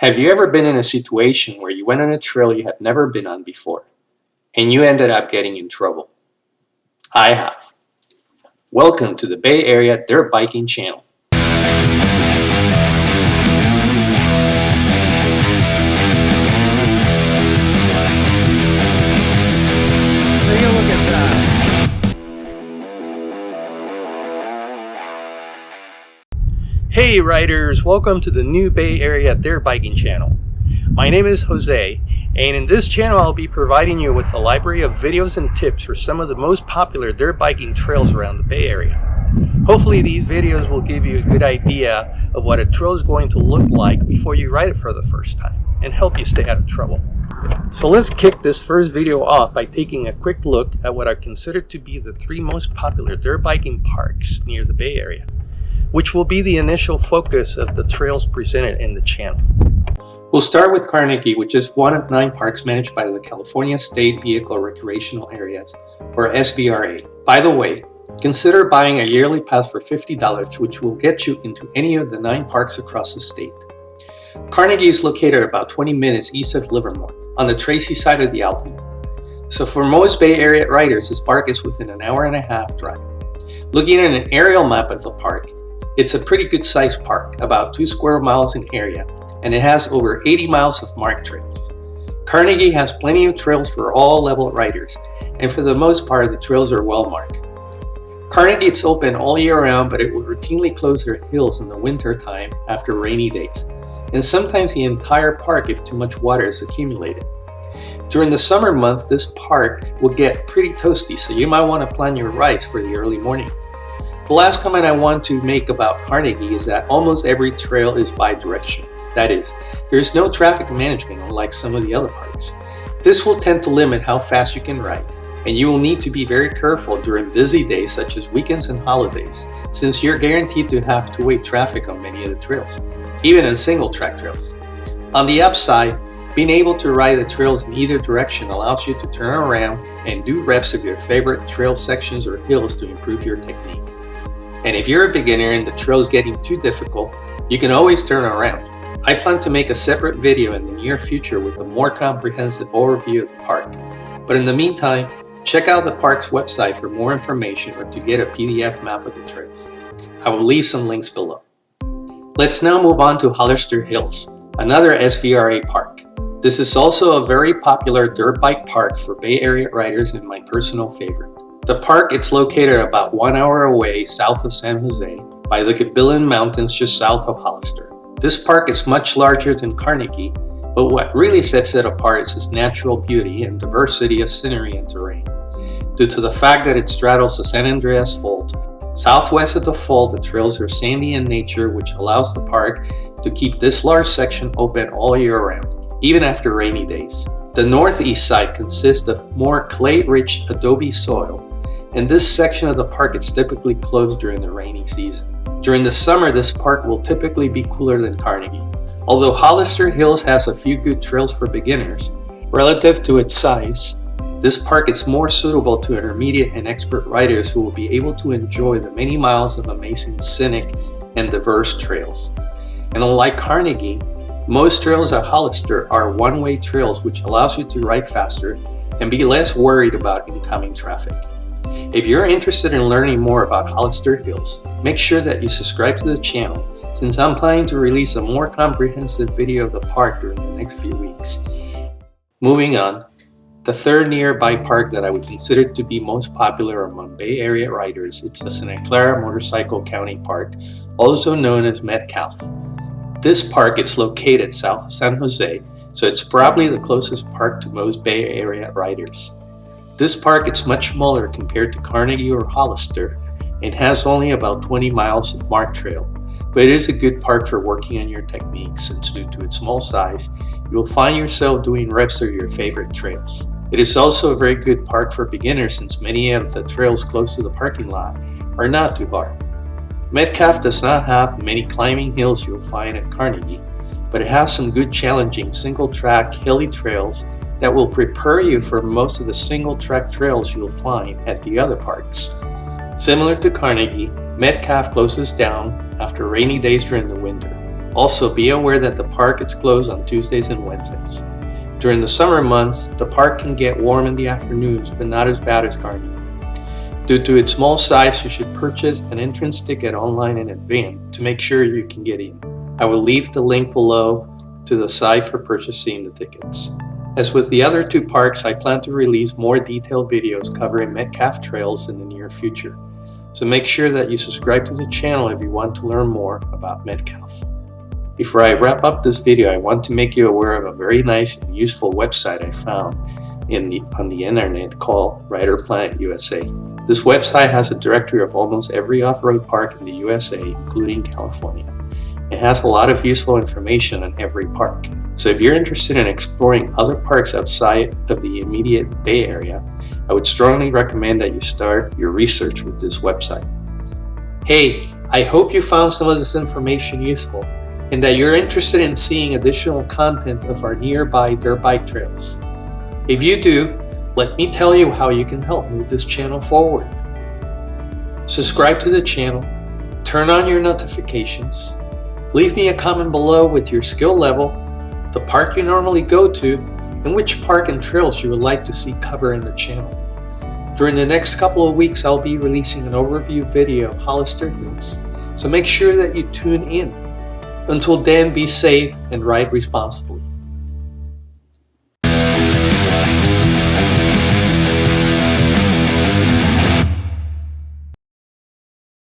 Have you ever been in a situation where you went on a trail you had never been on before, and you ended up getting in trouble? I have. Welcome to the Bay Area Dirt Biking Channel. Take a look at that. Hey riders, welcome to the new Bay Area Dirt Biking Channel. My name is Jose, and in this channel I'll be providing you with a library of videos and tips for some of the most popular dirt biking trails around the Bay Area. Hopefully these videos will give you a good idea of what a trail is going to look like before you ride it for the first time and help you stay out of trouble. So let's kick this first video off by taking a quick look at what are considered to be the three most popular dirt biking parks near the Bay Area, which will be the initial focus of the trails presented in the channel. We'll start with Carnegie, which is one of 9 parks managed by the California State Vehicle Recreational Areas, or SVRA. By the way, consider buying a yearly pass for $50, which will get you into any of the 9 parks across the state. Carnegie is located about 20 minutes east of Livermore, on the Tracy side of the Alamo. So for most Bay Area riders, this park is within an hour and a half drive. Looking at an aerial map of the park, it's a pretty good sized park, about 2 square miles in area, and it has over 80 miles of marked trails. Carnegie has plenty of trails for all level riders, and for the most part the trails are well marked. Carnegie is open all year round, but it will routinely close their hills in the winter time after rainy days, and sometimes the entire park if too much water is accumulated. During the summer months, this park will get pretty toasty, so you might want to plan your rides for the early morning. The last comment I want to make about Carnegie is that almost every trail is bi-directional. That is, there is no traffic management unlike some of the other parks. This will tend to limit how fast you can ride, and you will need to be very careful during busy days such as weekends and holidays, since you're guaranteed to have to wait traffic on many of the trails, even in single track trails. On the upside, being able to ride the trails in either direction allows you to turn around and do reps of your favorite trail sections or hills to improve your technique. And if you're a beginner and the trail is getting too difficult, you can always turn around. I plan to make a separate video in the near future with a more comprehensive overview of the park. But in the meantime, check out the park's website for more information or to get a PDF map of the trails. I will leave some links below. Let's now move on to Hollister Hills, another SVRA park. This is also a very popular dirt bike park for Bay Area riders and my personal favorite. The park is located about 1 hour away south of San Jose by the Gabilan Mountains just south of Hollister. This park is much larger than Carnegie, but what really sets it apart is its natural beauty and diversity of scenery and terrain. Due to the fact that it straddles the San Andreas Fault, southwest of the fault the trails are sandy in nature, which allows the park to keep this large section open all year round, even after rainy days. The northeast side consists of more clay-rich adobe soil, and this section of the park is typically closed during the rainy season. During the summer, this park will typically be cooler than Carnegie. Although Hollister Hills has a few good trails for beginners, relative to its size, this park is more suitable to intermediate and expert riders who will be able to enjoy the many miles of amazing scenic and diverse trails. And unlike Carnegie, most trails at Hollister are one-way trails, which allows you to ride faster and be less worried about incoming traffic. If you're interested in learning more about Hollister Hills, make sure that you subscribe to the channel, since I'm planning to release a more comprehensive video of the park during the next few weeks. Moving on, the third nearby park that I would consider to be most popular among Bay Area riders is the Santa Clara Motorcycle County Park, also known as Medcalf. This park is located south of San Jose, so it's probably the closest park to most Bay Area riders. This park is much smaller compared to Carnegie or Hollister and has only about 20 miles of marked trail, but it is a good park for working on your technique, since due to its small size, you will find yourself doing reps of your favorite trails. It is also a very good park for beginners, since many of the trails close to the parking lot are not too hard. Medcalf does not have the many climbing hills you'll find at Carnegie, but it has some good challenging single-track hilly trails that will prepare you for most of the single-track trails you'll find at the other parks. Similar to Carnegie, Medcalf closes down after rainy days during the winter. Also, be aware that the park is closed on Tuesdays and Wednesdays. During the summer months, the park can get warm in the afternoons, but not as bad as Carnegie. Due to its small size, you should purchase an entrance ticket online in advance to make sure you can get in. I will leave the link below to the site for purchasing the tickets. As with the other two parks, I plan to release more detailed videos covering Medcalf trails in the near future. So make sure that you subscribe to the channel if you want to learn more about Medcalf. Before I wrap up this video, I want to make you aware of a very nice and useful website I found on the internet called Rider Planet USA. This website has a directory of almost every off-road park in the USA, including California. It has a lot of useful information on every park. So if you're interested in exploring other parks outside of the immediate Bay Area, I would strongly recommend that you start your research with this website. Hey, I hope you found some of this information useful and that you're interested in seeing additional content of our nearby dirt bike trails. If you do, let me tell you how you can help move this channel forward. Subscribe to the channel, turn on your notifications, leave me a comment below with your skill level, the park you normally go to, and which park and trails you would like to see covered in the channel. During the next couple of weeks, I'll be releasing an overview video of Hollister Hills, so make sure that you tune in. Until then, be safe and ride responsibly.